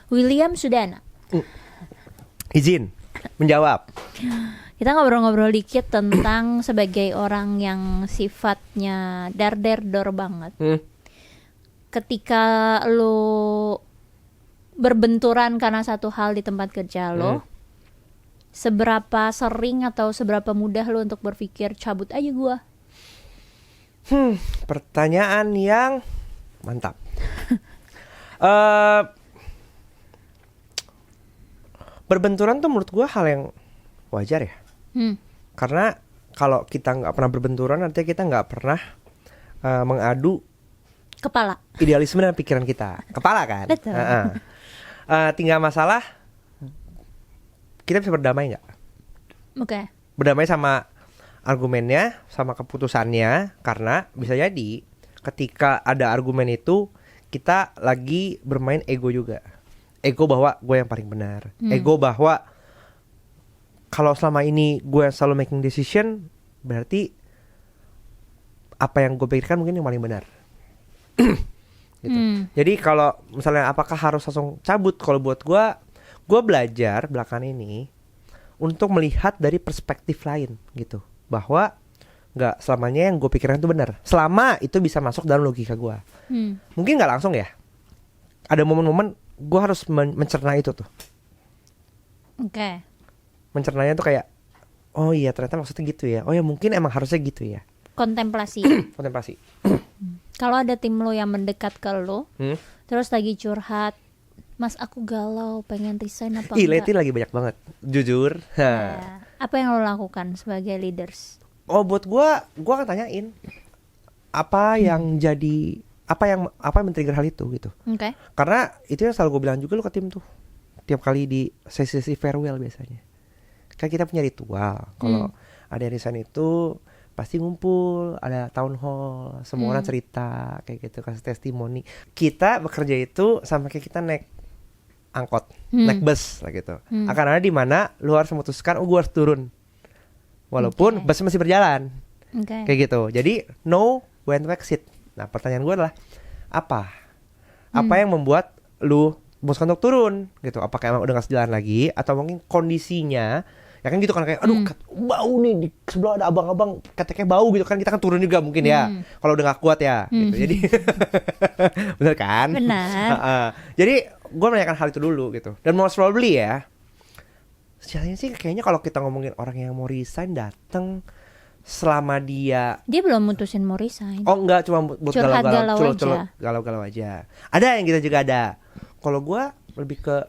William Sudana. Izin menjawab. Kita ngobrol-ngobrol dikit tentang sebagai orang yang sifatnya dar-der-dor banget. Ketika lo berbenturan karena satu hal di tempat kerja lo, seberapa sering atau seberapa mudah lo untuk berpikir cabut aja gua? Pertanyaan yang mantap. Berbenturan tuh menurut gua hal yang wajar ya. Karena kalau kita nggak pernah berbenturan, artinya kita nggak pernah mengadu Kepala. idealisme dan pikiran kita. Kepala kan. Betul. Tinggal masalah kita bisa berdamai nggak? Oke. Berdamai sama argumennya, sama keputusannya. Karena bisa jadi ketika ada argumen itu kita lagi bermain ego juga. Ego bahwa gue yang paling benar. Ego bahwa kalau selama ini gue selalu making decision, berarti apa yang gue pikirkan mungkin yang paling benar. Gitu. Jadi kalau misalnya apakah harus langsung cabut, kalau buat gue belajar belakangan ini untuk melihat dari perspektif lain gitu, bahwa nggak selamanya yang gue pikirkan itu benar, selama itu bisa masuk dalam logika gue. Mungkin nggak langsung ya, ada momen-momen gue harus mencerna itu tuh. Oke. Mencernanya tuh kayak, oh iya ternyata maksudnya gitu ya, oh ya mungkin emang harusnya gitu ya. Kontemplasi. Kontemplasi. Kalau ada tim lo yang mendekat ke lo, terus lagi curhat, Mas aku galau, pengen resign apa enggak? Lately lagi banyak banget, jujur. Ya. Apa yang lo lakukan sebagai leaders? Oh buat gue akan tanyain apa yang jadi, apa yang men-trigger hal itu gitu. Oke. Karena itu yang selalu gue bilang juga lo ke tim tuh, tiap kali di sesi farewell biasanya. Kan kita punya ritual. Kalau ada yang resign itu pasti ngumpul, ada town hall, semua orang cerita kayak gitu, kasih testimoni. Kita bekerja itu sama kayak kita naik angkot, naik bus lah gitu. Akan ada di mana lu harus memutuskan, gue harus turun, walaupun bus masih berjalan. Kayak gitu. Jadi know when to exit. Nah pertanyaan gue adalah apa yang membuat lu memutuskan untuk turun gitu? Apakah emang udah gak sejalan lagi, atau mungkin kondisinya ya kan gitu kan, kayak aduh bau nih di sebelah ada abang-abang keteknya bau gitu kan, kita kan turun juga mungkin ya kalau udah gak kuat ya gitu. Jadi bener kan? Benar. Jadi gue menanyakan hal itu dulu gitu. Dan most probably ya, sejarahnya sih kayaknya kalau kita ngomongin orang yang mau resign datang selama dia belum mutusin mau resign. Oh enggak, cuma buat galau-galau aja. Ada yang kita juga ada. Kalau gue lebih ke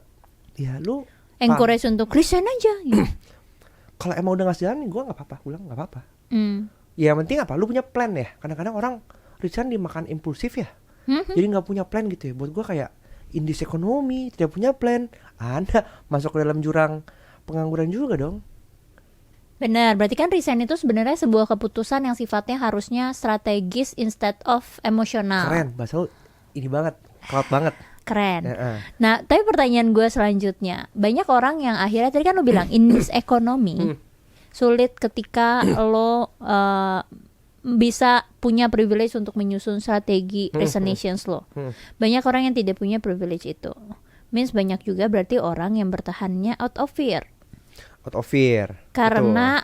ya lu encourage untuk resign aja gitu. Kalau emang udah gak sejalan, gue gak apa-apa, pulang gak apa-apa. Ya yang penting apa, lu punya plan ya. Kadang-kadang orang resign dimakan impulsif ya. Jadi gak punya plan gitu ya. Buat gue kayak indis ekonomi, tidak punya plan, Anda masuk ke dalam jurang pengangguran juga dong. Benar, berarti kan resign itu sebenarnya sebuah keputusan yang sifatnya harusnya strategis instead of emosional. Keren, bahasa lu ini banget, cloud banget. Keren. Nah, tapi pertanyaan gue selanjutnya, banyak orang yang akhirnya tadi kan lo bilang in this economy sulit ketika lo bisa punya privilege untuk menyusun strategi resignations lo. Banyak orang yang tidak punya privilege itu. Means banyak juga berarti orang yang bertahannya out of fear. Out of fear. Karena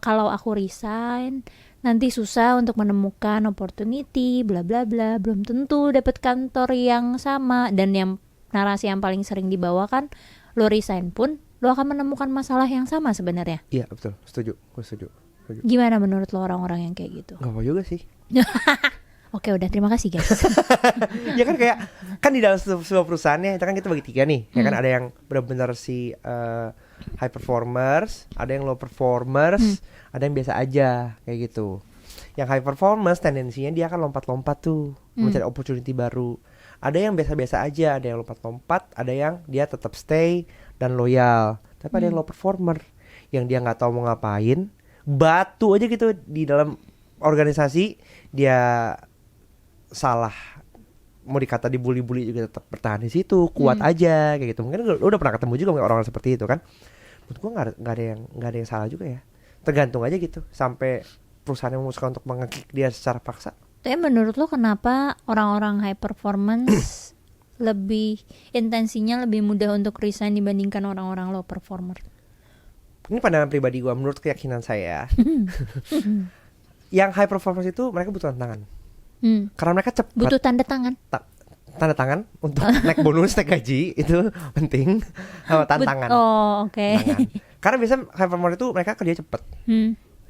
kalau aku resign nanti susah untuk menemukan opportunity, bla bla bla, belum tentu dapat kantor yang sama. Dan yang narasi yang paling sering dibawakan, lo resign pun lo akan menemukan masalah yang sama sebenarnya. Iya betul, setuju. Gimana menurut lo orang-orang yang kayak gitu? Gak apa juga sih. Oke udah, terima kasih guys. Ya kan kayak kan di dalam sebuah perusahaannya itu kan kita bagi tiga nih. Ya kan ada yang benar-benar si high performers, ada yang low performers, ada yang biasa aja kayak gitu. Yang high performers tendensinya dia akan lompat-lompat tuh, mencari opportunity baru. Ada yang biasa-biasa aja, ada yang lompat-lompat, ada yang dia tetap stay dan loyal. Tapi ada yang low performer yang dia nggak tahu mau ngapain, batu aja gitu di dalam organisasi, dia salah, mau dikata dibully-bully juga tetap bertahan di situ, kuat aja kayak gitu. Mungkin lu udah pernah ketemu juga dengan orang seperti itu kan. Menurut gua nggak ada yang salah juga ya. Tergantung aja gitu sampai perusahaan yang memutuskan untuk mengekik dia secara paksa. Tapi menurut lo kenapa orang-orang high performance lebih intensinya lebih mudah untuk resign dibandingkan orang-orang low performer? Ini pandangan pribadi gue, menurut keyakinan saya. Yang high performance itu mereka butuh tantangan. Karena mereka cepat. Butuh tanda tangan. Tanda tangan untuk naik bonus, naik gaji itu penting, sama tantangan. Oke. Karena biasanya high performer itu mereka kerja cepat,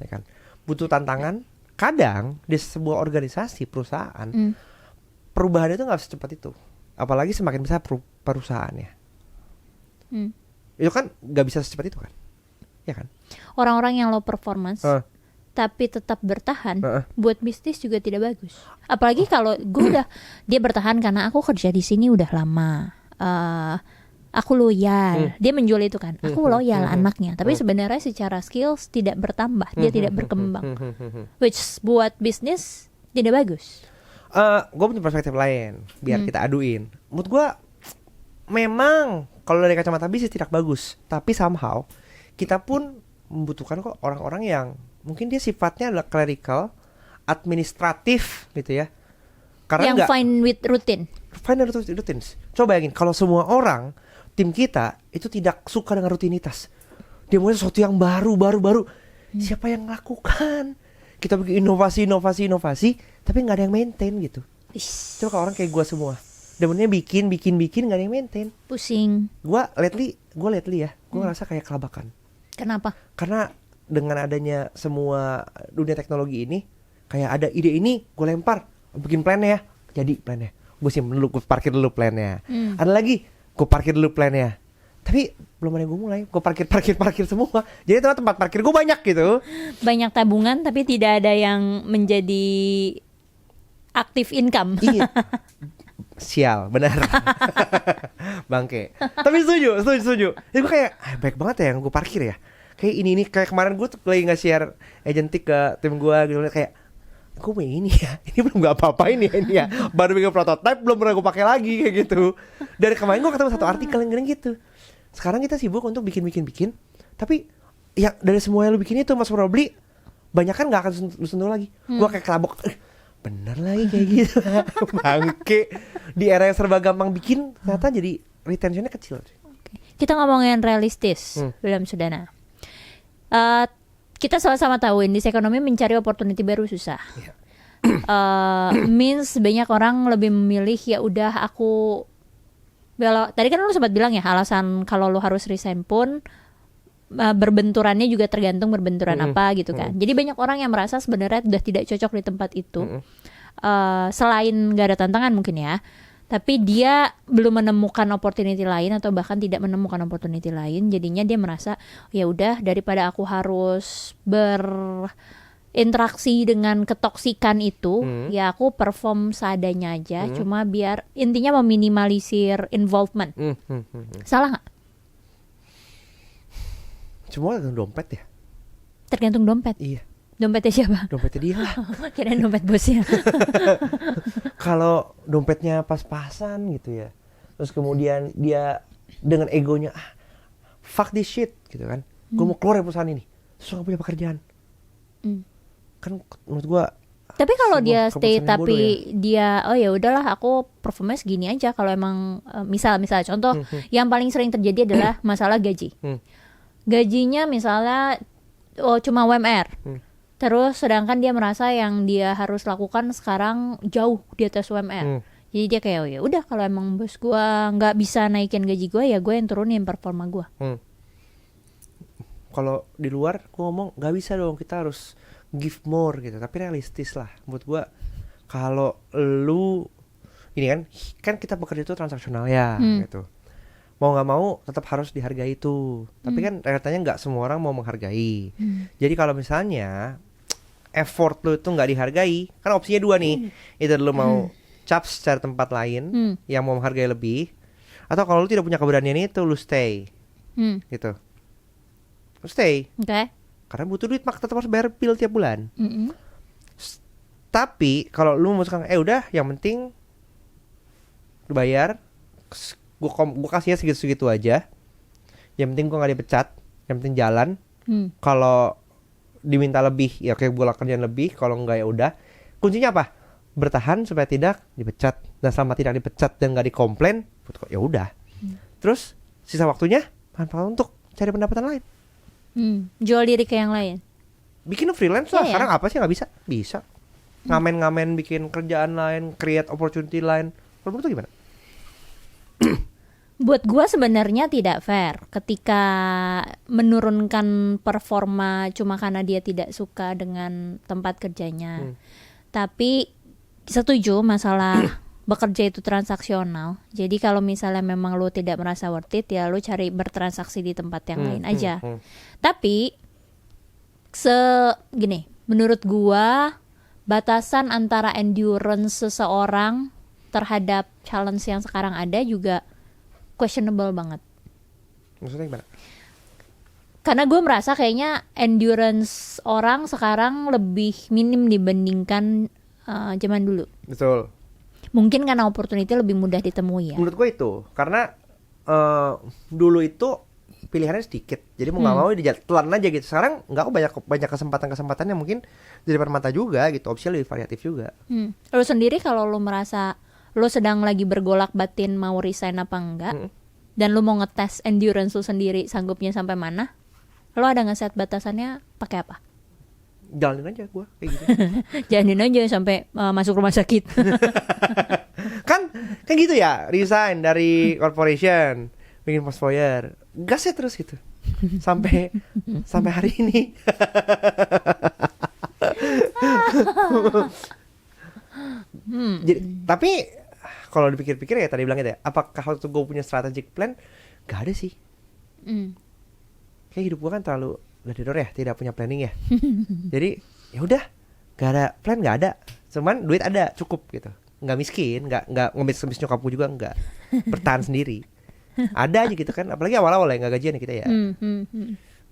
ya kan. Butuh tantangan. Kadang di sebuah organisasi perusahaan, perubahan itu nggak secepat itu. Apalagi semakin besar perusahaannya. Itu kan nggak bisa secepat itu kan, ya kan. Orang-orang yang low performance tapi tetap bertahan, buat bisnis juga tidak bagus. Apalagi kalau gue dia bertahan karena aku kerja di sini udah lama, aku loyal. Dia menjual itu kan, aku loyal anaknya. Tapi sebenarnya secara skills tidak bertambah, dia tidak berkembang. Which buat bisnis tidak bagus. Gue punya perspektif lain, biar kita aduin. Menurut gue, memang kalau dari kacamata bisnis tidak bagus, tapi somehow kita pun membutuhkan kok orang-orang yang mungkin dia sifatnya adalah clerical, administratif gitu ya. Karena yang fine with routine. Fine with routines. Coba bayangin kalau semua orang tim kita itu tidak suka dengan rutinitas. Dia mau sesuatu yang baru. Siapa yang melakukan? Kita bikin inovasi, tapi nggak ada yang maintain gitu. Coba kalau orang kayak gue semua, demennya bikin, nggak ada yang maintain. Pusing. Gue lately ya, gue ngerasa kayak kelabakan. Kenapa? Karena dengan adanya semua dunia teknologi ini, kayak ada ide ini, gue lempar, bikin plannya ya, jadi plannya. Gue simpen dulu, gue parkir dulu plannya. Ada lagi, gue parkir dulu plannya. Tapi belum ada yang gue mulai, gue parkir semua. Jadi tempat parkir gue banyak gitu. Banyak tabungan tapi tidak ada yang menjadi aktif income. Iya. Sial, benar. Bangke. Tapi setuju. Jadi gue kayak, baik banget ya yang gue parkir ya. Kayak ini kayak kemarin gue tuh lagi nge-share agentik ke tim gue gitu, kayak gue mau ini ya, ini belum gak apa-apain ya ini ya, baru bikin prototype belum pernah gue pakai lagi kayak gitu. Dari kemarin gue ketemu satu artikel yang gitu. Sekarang kita sibuk untuk bikin, tapi ya dari semua yang lu bikin itu Mas Probably banyak kan gak akan lu sentuh lagi. Gue kayak kelabok, bener lagi kayak gitu. Bangke. Di era yang serba gampang bikin, ternyata jadi retentionnya kecil. Kita ngomongin realistis, William Sudana. Kita sama-sama tahu industri ekonomi mencari opportunity baru susah. Means banyak orang lebih memilih ya udah aku tadi kan lu sempat bilang ya alasan kalau lu harus resign pun berbenturannya juga tergantung berbenturan apa gitu kan. Jadi banyak orang yang merasa sebenarnya udah tidak cocok di tempat itu. Selain gak ada tantangan mungkin ya, tapi dia belum menemukan opportunity lain atau bahkan tidak menemukan opportunity lain, jadinya dia merasa ya udah daripada aku harus berinteraksi dengan ketoksikan itu, ya aku perform seadanya aja, cuma biar intinya meminimalisir involvement. Salah nggak? Semua tergantung dompet ya. Tergantung dompet. Iya. Dompetnya siapa? Dompetnya dia lah. Kirain dompet bosnya. Kalau dompetnya pas-pasan gitu ya, terus kemudian dia dengan egonya fuck this shit gitu kan, gue mau keluar dari perusahaan ini, terus gak punya pekerjaan. Kan menurut gue. Tapi kalau dia stay tapi ya. dia ya udahlah aku performance gini aja. Kalau emang misal contoh yang paling sering terjadi adalah masalah gaji. Gajinya misalnya cuma UMR. Terus sedangkan dia merasa yang dia harus lakukan sekarang jauh di atas UMR. Jadi dia kayak ya udah kalau emang bos gue nggak bisa naikin gaji gue, ya gue yang turunin performa gue. Kalau di luar gue ngomong nggak bisa dong, kita harus give more gitu. Tapi realistis lah menurut gue. Kalau lu ini kan kita bekerja itu transaksional ya gitu. Mau nggak mau tetap harus dihargai itu. Tapi kan katanya nggak semua orang mau menghargai. Jadi kalau misalnya effort lu itu nggak dihargai, kan opsinya dua nih. Itu lu mau caps cari tempat lain yang mau menghargai lebih, atau kalau lu tidak punya keberanian itu lu stay. Gitu. Lu stay. Okay. Karena butuh duit, mak tetap harus bayar bill tiap bulan. Tapi kalau lu memutuskan udah yang penting lu bayar, gue kasihnya segitu-segitu aja. Yang penting gue nggak dipecat, yang penting jalan. Kalau diminta lebih ya kayak gue kerjaan lebih, kalau enggak ya udah. Kuncinya apa? bertahan supaya tidak dipecat, dan selama tidak dipecat dan nggak dikomplain, ya udah. Terus sisa waktunya manfaat untuk cari pendapatan lain. Jual diri ke yang lain. Bikin freelance lah. Iya, Sekarang apa sih nggak bisa? Bisa. Ngamen-ngamen bikin kerjaan lain, create opportunity lain. Kalau menurut lu gimana? Buat gua sebenarnya tidak fair ketika menurunkan performa cuma karena dia tidak suka dengan tempat kerjanya. Tapi setuju masalah bekerja itu transaksional. Jadi kalau misalnya memang lu tidak merasa worth it, ya lu cari bertransaksi di tempat yang lain aja. Tapi gini, menurut gua batasan antara endurance seseorang terhadap challenge yang sekarang ada juga questionable banget. Maksudnya gimana? Karena gue merasa kayaknya endurance orang sekarang lebih minim dibandingkan zaman dulu. Betul. Mungkin karena opportunity lebih mudah ditemui ya. Menurut gue itu karena dulu itu pilihannya sedikit, jadi mau nggak mau ditelan aja gitu. Sekarang nggak, banyak kesempatan yang mungkin di depan mata juga gitu, opsinya lebih variatif juga. Lo sendiri kalau lo merasa lo sedang lagi bergolak batin mau resign apa enggak, dan lo mau ngetes endurance lo sendiri sanggupnya sampai mana, lo ada ngeset batasannya pakai apa? Jalanin aja gue kayak gitu. Jalanin aja sampai masuk rumah sakit. kan gitu ya, resign dari corporation, bikin Fosfoyer, gasnya terus gitu sampai hari ini. Jadi, tapi kalau dipikir-pikir ya tadi bilang gitu ya, apakah waktu gue punya strategic plan? Gak ada sih. Kayak hidup gue kan terlalu gladiator ya, tidak punya planning ya. Jadi ya udah, gak ada plan, gak ada. Cuman duit ada, cukup gitu. Nggak miskin, nggak ngemis nyokap gue juga, nggak bertahan sendiri. Ada aja gitu kan, apalagi awal-awal ya nggak gajian ya kita ya.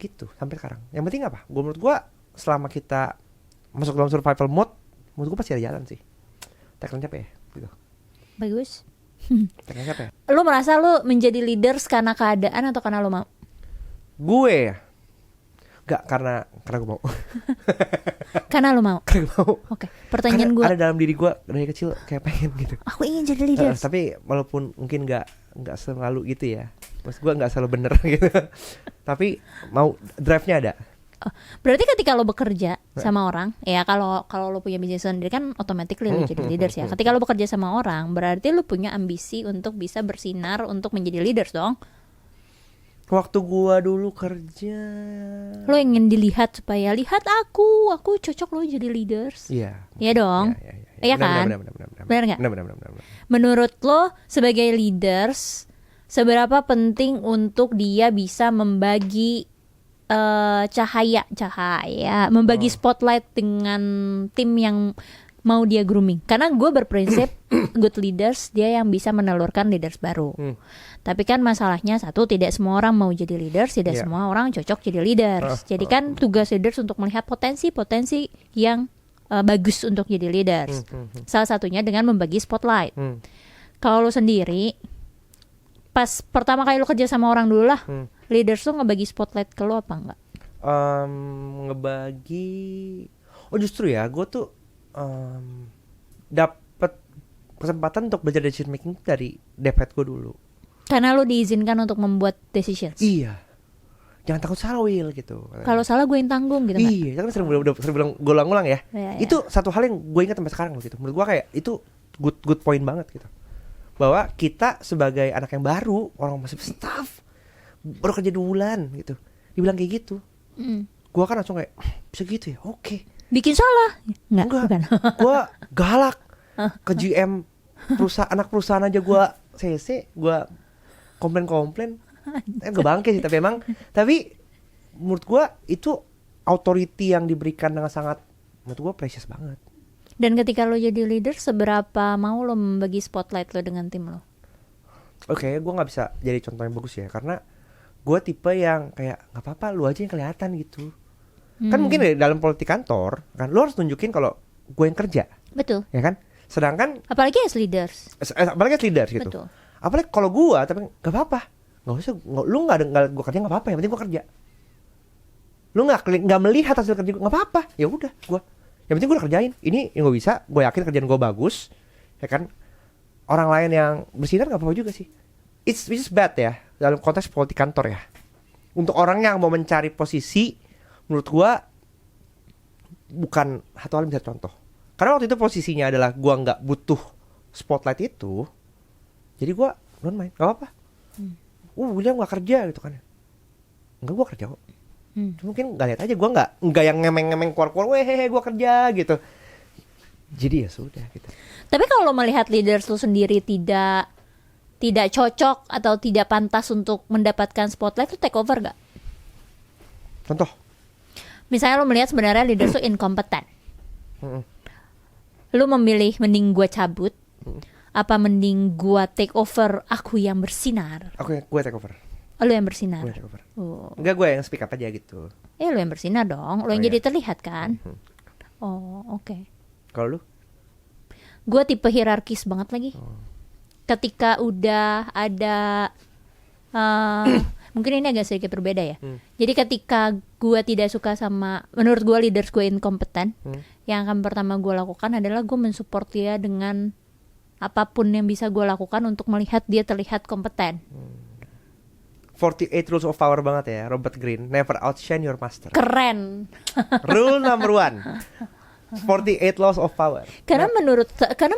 Gitu sampai sekarang. Yang penting apa? Menurut gue selama kita masuk dalam survival mode, menurut gue pasti ada jalan sih. Tagline apa ya? Gitu. Bagus. Tagline apa ya? Lu merasa lu menjadi leaders karena keadaan atau karena lu mau? Gue ya. Gak, karena gue mau. Karena lu mau? Karena gue mau. Oke, pertanyaan gue. Ada dalam diri gue dari kecil kayak pengen gitu. Aku ingin jadi leaders. Tapi walaupun mungkin gak selalu gitu ya. Maksud gue gak selalu bener gitu. Tapi mau, drive-nya ada. Berarti ketika lo bekerja sama orang, ya kalau lo punya bisnis sendiri kan automatically lo jadi leaders ya. Ketika lo bekerja sama orang, berarti lo punya ambisi untuk bisa bersinar untuk menjadi leaders dong. Waktu gua dulu kerja, lo ingin dilihat supaya lihat aku cocok lo jadi leaders. Iya. Iya dong. Iya kan? Benar nggak? Benar. Menurut lo sebagai leaders, seberapa penting untuk dia bisa membagi cahaya, membagi spotlight dengan tim yang mau dia grooming? Karena gue berprinsip good leaders dia yang bisa menelurkan leaders baru. Tapi kan masalahnya satu, tidak semua orang mau jadi leaders, tidak semua orang cocok jadi leaders. Jadi kan tugas leaders untuk melihat potensi yang bagus untuk jadi leaders. Salah satunya dengan membagi spotlight. Kalau lo sendiri, pas pertama kali lo kerja sama orang dulu lah, leaders lo ngebagi spotlight ke lo apa enggak? Ngebagi, justru ya, gue tuh dapat kesempatan untuk belajar decision making dari dev head gue dulu. Karena lo diizinkan untuk membuat decisions. Iya. Jangan takut salah, Will, gitu. Kalau salah gue yang tanggung gitu. Iya, kan sering bilang ulang-ulang ya. Itu satu hal yang gue ingat sampai sekarang gitu. Menurut gue kayak itu good point banget gitu. Bahwa kita sebagai anak yang baru, orang masih staff, baru kerja 2 bulan gitu, dibilang kayak gitu. Gue kan langsung kayak bisa gitu ya, oke. Bikin salah? Enggak. Bukan. Gue galak ke GM anak perusahaan aja gue CC, gue komplain. Gue bangke sih, tapi menurut gue itu authority yang diberikan dengan sangat, menurut gue precious banget. Dan ketika lo jadi leader, seberapa mau lo membagi spotlight lo dengan tim lo? Oke, gue nggak bisa jadi contoh yang bagus ya, karena gue tipe yang kayak nggak apa-apa, lu aja yang kelihatan gitu. Kan mungkin dalam politik kantor, kan lo harus tunjukin kalau gue yang kerja. Betul. Ya kan? Sedangkan apalagi as leaders. Apalagi as leaders gitu. Betul. Apalagi kalau gue, tapi nggak apa-apa. Nggak usah, lu nggak gue kerja nggak apa-apa, yang penting gue kerja. Lu nggak melihat hasil kerja gue nggak apa-apa, ya udah gue Yang penting gue udah kerjain. Ini yang gue bisa, gue yakin kerjaan gue bagus, ya kan. Orang lain yang bersinar nggak apa-apa juga sih. It's bad ya dalam konteks politik kantor ya. Untuk orang yang mau mencari posisi, menurut gue bukan satu hal yang bisa contoh. Karena waktu itu posisinya adalah gue nggak butuh spotlight itu, jadi gue don't mind, nggak apa-apa. William nggak kerja gitu kan? Enggak, gue kerja kok. Cuma mungkin nggak lihat aja, gue nggak yang ngemeng-ngemeng keluar-keluar, hehehe gue kerja gitu. Jadi ya sudah gitu. Tapi kalau melihat leaders lu sendiri tidak cocok atau tidak pantas untuk mendapatkan spotlight, lu take over gak? Contoh? Misalnya lu melihat sebenarnya leaders lu inkompeten. Lu memilih mending gua cabut, apa mending gua take over, aku yang bersinar? Gue take over. Lu yang bersinar? Gue take over. Oh. Enggak, gue yang speak up aja gitu. Lu yang bersinar dong, lu yang jadi terlihat kan? Oh, oke. Kalau lu? Gue tipe hierarkis banget lagi. Ketika udah ada mungkin ini agak sedikit berbeda ya. Jadi ketika gue tidak suka sama, menurut gue leaders gue inkompeten, yang akan pertama gue lakukan adalah gue mensupport dia dengan apapun yang bisa gue lakukan untuk melihat dia terlihat kompeten. 48 Rules of Power banget ya, Robert Greene. Never outshine your master. Keren. Rule number 1. 48 Laws of Power. Karena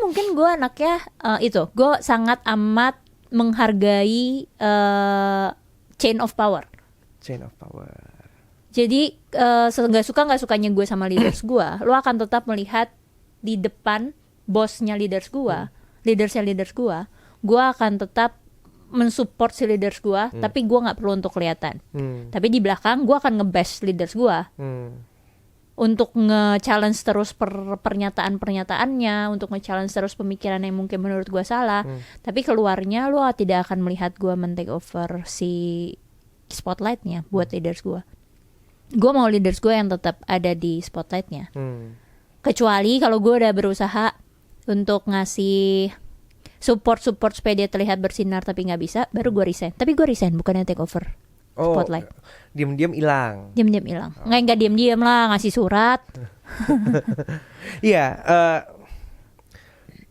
mungkin gue anaknya gue sangat amat menghargai chain of power. Chain of power. Jadi nggak sukanya gue sama leaders gue, lo akan tetap melihat di depan bosnya leaders gue, leaders gue akan tetap mensupport si leaders gue, tapi gue nggak perlu untuk kelihatan. Tapi di belakang gue akan nge-bash leaders gue. Untuk nge-challenge terus pernyataan-pernyataannya, untuk nge-challenge terus pemikiran yang mungkin menurut gue salah. Tapi keluarnya lo tidak akan melihat gue men-take over si spotlightnya buat leaders gue. Gue mau leaders gue yang tetap ada di spotlightnya. Kecuali kalau gue udah berusaha untuk ngasih support supaya dia terlihat bersinar tapi nggak bisa, baru gue resign. Tapi gue resign bukannya take over spotlight. Diam-diam hilang. Nggak diam-diam lah, ngasih surat. Iya,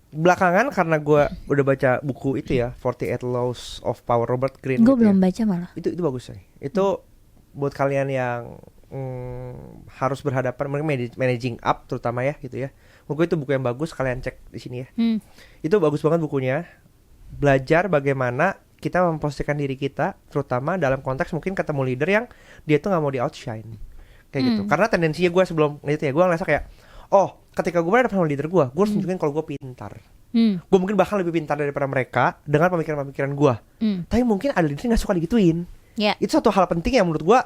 belakangan karena gue udah baca buku itu ya, 48 Laws of Power, Robert Greene. Gue gitu belum ya. baca malah. Itu bagus sih. Itu buat kalian yang harus berhadapan managing up terutama ya gitu ya. Buku itu buku yang bagus, kalian cek di sini ya. Itu bagus banget bukunya. Belajar bagaimana kita memposisikan diri kita, terutama dalam konteks mungkin ketemu leader yang dia tuh nggak mau di outshine kayak gitu. Karena tendensinya gue sebelum itu ya, gue ngerasa kayak, ketika gue berhadapan sama leader gue harus tunjukin kalau gue pintar. Gue mungkin bahkan lebih pintar daripada mereka dengan pemikiran-pemikiran gue. Tapi mungkin ada leader nggak suka digituin. Itu satu hal penting yang menurut gue,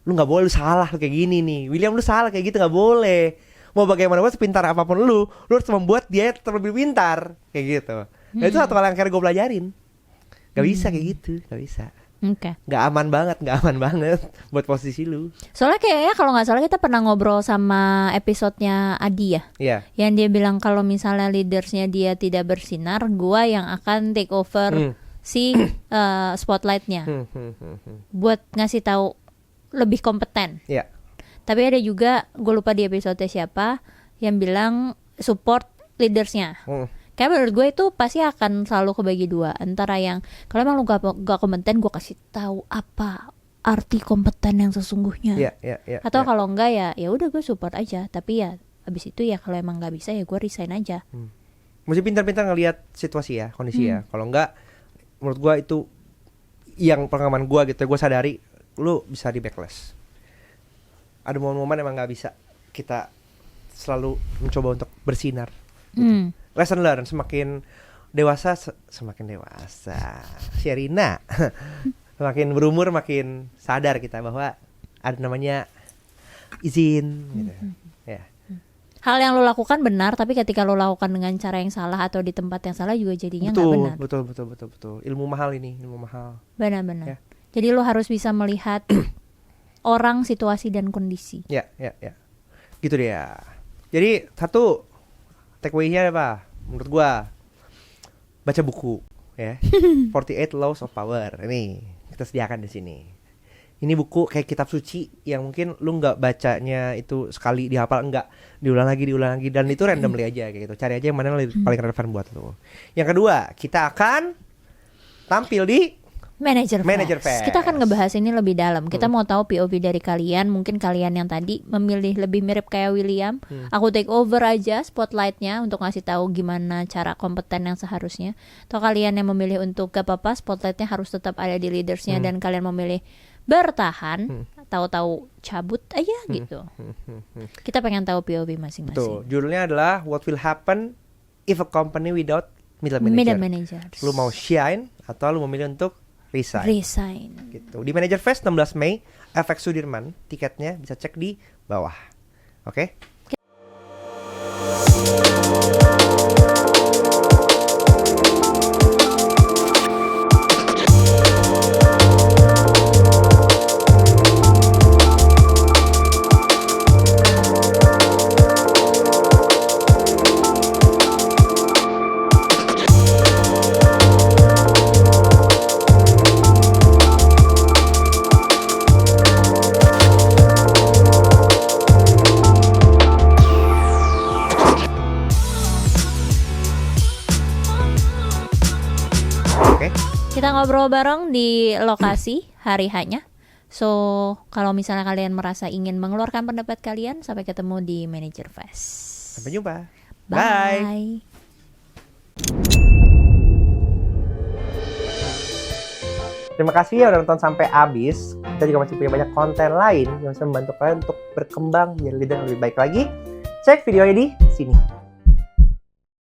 lu nggak boleh, lu salah, lu kayak gini nih, William, lu salah kayak gitu, nggak boleh. Mau bagaimana gue sepintar apapun lu harus membuat dia terlebih pintar kayak gitu. Nah, itu satu hal yang akhirnya gue pelajarin. Gak bisa kayak gitu, gak bisa. Gak aman banget buat posisi lu. Soalnya kayaknya kalau nggak salah kita pernah ngobrol sama episodenya Adi ya. Yang dia bilang kalau misalnya leadersnya dia tidak bersinar, gua yang akan take over si spotlightnya, buat ngasih tahu lebih kompeten. Tapi ada juga, gue lupa di episode siapa yang bilang support leadersnya. Kayak menurut gue itu pasti akan selalu kebagi dua, antara yang kalau emang lu gak kompeten, gue kasih tahu apa arti kompeten yang sesungguhnya. Atau kalau enggak ya udah gue support aja. Tapi ya abis itu ya kalau emang nggak bisa ya gue resign aja. Mesti pintar-pintar ngelihat situasi ya, kondisi ya. Kalau enggak, menurut gue itu yang pengalaman gue gitu, gue sadari lu bisa di backlash. Ada momen-momen emang nggak bisa kita selalu mencoba untuk bersinar. Gitu. Lesson learn, semakin dewasa Sherina semakin berumur makin sadar kita bahwa ada namanya izin gitu. Hal yang lo lakukan benar, tapi ketika lo lakukan dengan cara yang salah atau di tempat yang salah juga jadinya nggak benar. Betul. Ilmu mahal. Benar. Jadi lo harus bisa melihat orang, situasi dan kondisi. Ya. Gitu deh ya. Jadi satu takeaway-nya apa? Menurut gua baca buku ya. 48 Laws of Power. Ini kita sediakan di sini. Ini buku kayak kitab suci yang mungkin lu nggak bacanya itu sekali dihafal, enggak, diulang lagi dan itu randomly aja kayak gitu. Cari aja yang mana yang paling relevan buat lu. Yang kedua, kita akan tampil di Manager Fest. Kita akan ngebahas ini lebih dalam. Kita mau tahu POV dari kalian. Mungkin kalian yang tadi memilih lebih mirip kayak William. Aku take over aja spotlightnya untuk ngasih tahu gimana cara kompeten yang seharusnya. Atau kalian yang memilih untuk gak apa-apa, spotlightnya harus tetap ada di leadersnya dan kalian memilih bertahan, tahu-tahu cabut aja gitu. Kita pengen tahu POV masing-masing. Betul. Judulnya adalah What Will Happen If a Company Without Middle Manager. Lu mau shine atau lu memilih untuk resign. Gitu. Di Manager Fest 16 Mei, FX Sudirman. Tiketnya bisa cek di bawah. Oke? Kita ngobrol bareng di lokasi hari hanya. So, kalau misalnya kalian merasa ingin mengeluarkan pendapat kalian, sampai ketemu di Manager Fest. Sampai jumpa. Bye. Terima kasih ya udah nonton sampai habis. Kita juga masih punya banyak konten lain yang bisa membantu kalian untuk berkembang menjadi leader yang lebih baik lagi. Cek videonya di sini.